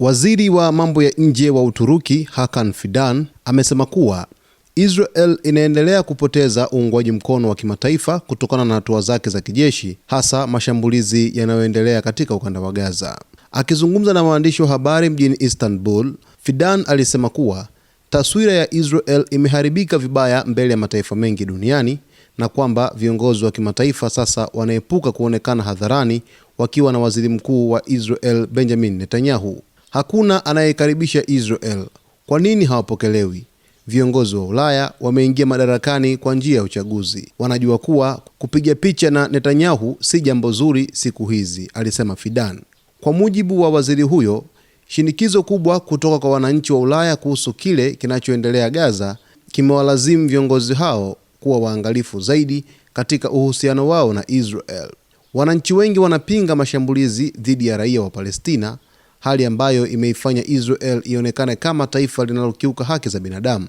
Waziri wa mambo ya nje wa Uturuki Hakan Fidan amesema kuwa Israel inaendelea kupoteza uungwaji mkono wa kimataifa kutokana na hatua zake za kijeshi, hasa mashambulizi yanayoendelea katika ukanda wa Gaza. Akizungumza na waandishi wa habari mjini Istanbul, Fidan alisema kuwa taswira ya Israel imeharibika vibaya mbele ya mataifa mengi duniani na kwamba viongozi wa kimataifa sasa wanaepuka kuonekana hadharani wakiwa na waziri mkuu wa Israel Benjamin Netanyahu. Hakuna anayekaribisha Israel. Kwa nini hawapokelewi? Viongozi wa Ulaya wameingia madarakani kwa njia ya uchaguzi. Wanajua kuwa kupiga picha na Netanyahu si jambo zuri siku hizi, alisema Fidan. Kwa mujibu wa waziri huyo, shinikizo kubwa kutoka kwa wananchi wa Ulaya kuhusu kile kinachoendelea Gaza kimewalazimu viongozi hao kuwa waangalifu zaidi katika uhusiano wao na Israel. Wananchi wengi wanapinga mashambulizi dhidi ya raia wa Palestina, hali ambayo imeifanya Israel ionekane kama taifa linalokiuka haki za binadamu.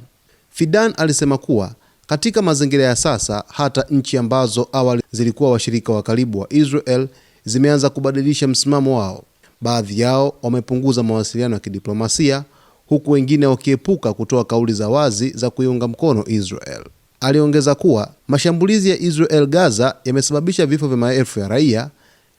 Fidan alisema kuwa katika mazingira ya sasa, hata nchi ambazo awali zilikuwa washirika wa karibu wa Israel zimeanza kubadilisha msimamo wao. Baadhi yao wamepunguza mawasiliano ya kidiplomasia, huku wengine wakiepuka kutoa kauli za wazi za kuiunga mkono Israel. Aliongeza kuwa mashambulizi ya Israel Gaza yamesababisha vifo vya maelfu ya raia,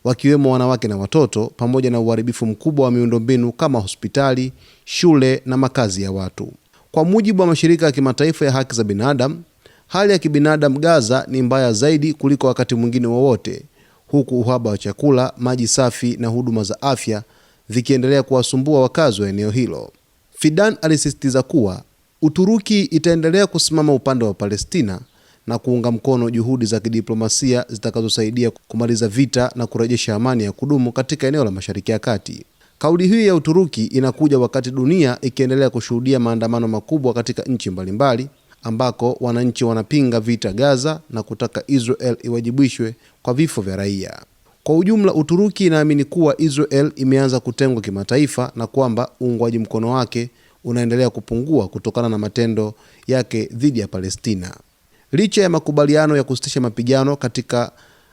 wakiwemo wanawake na watoto, pamoja na uharibifu mkubwa wa miundombinu kama hospitali, shule na makazi ya watu. Kwa mujibu wa mashirika ya kimataifa ya haki za binadamu, hali ya kibinadamu Gaza ni mbaya zaidi kuliko wakati mwingine wowote, huku uhaba wa chakula, maji safi na huduma za afya vikiendelea kuwasumbua wakazi wa eneo hilo. Fidan alisisitiza kuwa Uturuki itaendelea kusimama upande wa Palestina na kuunga mkono juhudi za kidiplomasia zitakazosaidia kumaliza vita na kurejesha amani ya kudumu katika eneo la Mashariki ya Kati. Kauli hii ya Uturuki inakuja wakati dunia ikiendelea kushuhudia maandamano makubwa katika nchi mbalimbali ambako wananchi wanapinga vita Gaza na kutaka Israel iwajibishwe kwa vifo vya raia. Kwa ujumla, Uturuki inaamini kuwa Israel imeanza kutengwa kimataifa na kwamba uungwaji mkono wake unaendelea kupungua kutokana na matendo yake dhidi ya Palestina. Licha ya makubaliano ya kusitisha mapigano katika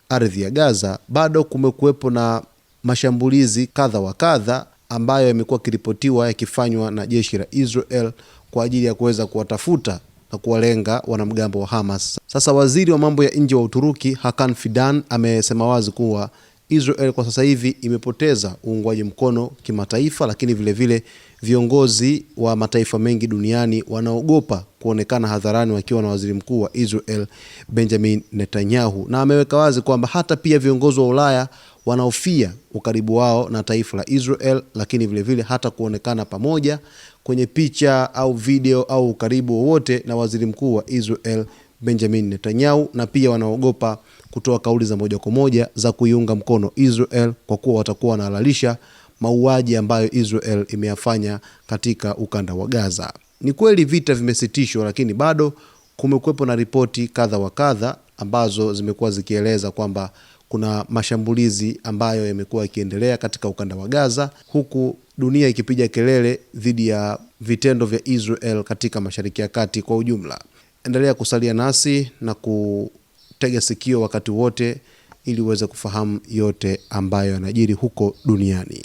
ardhi ya Gaza, bado kumekuwepo na mashambulizi kadha wa kadha ambayo yamekuwa kiripotiwa yakifanywa na jeshi la Israel kwa ajili ya kuweza kuwatafuta na kuwalenga wanamgambo wa Hamas. Sasa waziri wa mambo ya nje wa Uturuki Hakan Fidan amesema wazi kuwa Israel kwa sasa hivi imepoteza uungwaji mkono kimataifa, lakini vile vile viongozi wa mataifa mengi duniani wanaogopa kuonekana hadharani wakiwa na waziri mkuu wa Israel Benjamin Netanyahu, na ameweka wazi kwamba hata pia viongozi wa Ulaya wanaofia ukaribu wao na taifa la Israel, lakini vile vile hata kuonekana pamoja kwenye picha au video au ukaribu wowote na waziri mkuu wa Israel Benjamin Netanyahu, na pia wanaogopa kutoa kauli za moja kwa moja za kuiunga mkono Israel kwa kuwa watakuwa wanahalalisha mauaji ambayo Israel imeyafanya katika ukanda wa Gaza. Ni kweli vita vimesitishwa, lakini bado kumekuwepo na ripoti kadha wa kadha ambazo zimekuwa zikieleza kwamba kuna mashambulizi ambayo yamekuwa yakiendelea katika ukanda wa Gaza, huku dunia ikipiga kelele dhidi ya vitendo vya Israel katika Mashariki ya Kati kwa ujumla. Endelea kusalia nasi na kutega sikio wakati wote ili uweze kufahamu yote ambayo yanajiri huko duniani.